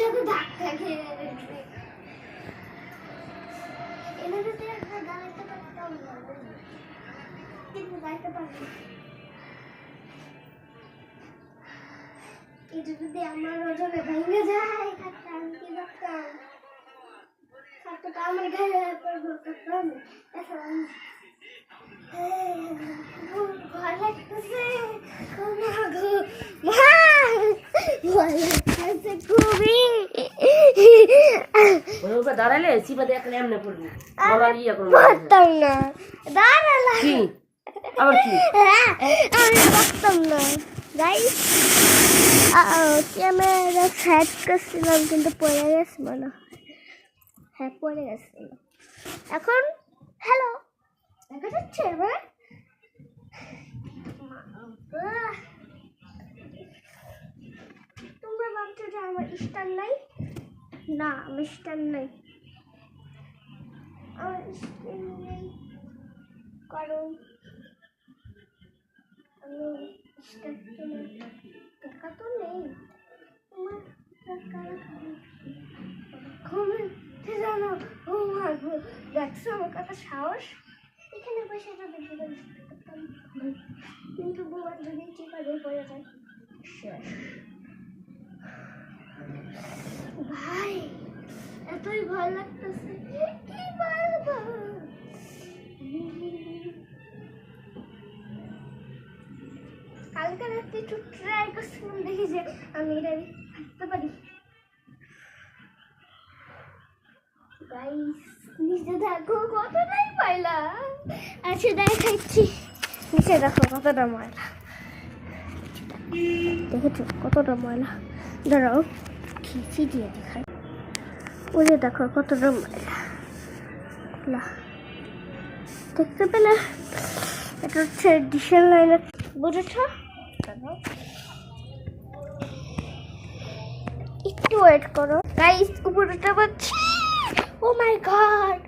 সাথে ধাক্কা খেয়ে এনে যদি একটা গাড়িতে পারতাম কিন্তু গাড়িতে পারবো এটা যদি আমার ওজনে ভেঙে যায় খাটটা আমি কি করতাম খাটটা আমার গায়ে পড়বো করতাম এখন ভয় লাগতেছে খুবই দাঁড়ালে চিপাতে একটা এমনি পড়বি পারতাম না দাঁড়ালাম কি আবার কি আমি পারতাম না গাইস ক্যামেরা সেট করছিলাম কিন্তু পড়ে গেছে মনে হয় হ্যাঁ পড়ে গেছিল এখন হ্যালো দেখা যাচ্ছে এবার তোমরা ভাবছো যে আমার স্টার নাই না আমার স্টার নাই আমার স্টার নেই কারণ আমি স্টার টাকা তো নেই আমার টাকা ঘুমে জানো ও মা গো দেখছো আমার কত সাহস এখানে বসে তো দেখতে পারতাম কিন্তু বুয়ার যদি চিপারে পড়ে যায় শেষ ভাই এতই ভয় লাগতেছে কি বলবো কালকে রাতে একটু ট্রাই করছিলাম দেখি যে আমি এটা থাকতে পারি গাইস নিচে দেখো কতটাই ময়লা আচ্ছা দেখাচ্ছি নিচে দেখো কতটা ময়লা দেখেছো কতটা ময়লা দাঁড়াও খিচি দিয়ে দেখাই ওই যে দেখো কতটা ময়লা দেখতে পেলে এটা হচ্ছে ডিসেল লাইনের বুঝেছ একটু ওয়েট করো গাইস উপরে উঠতে পারছি ও মাই গড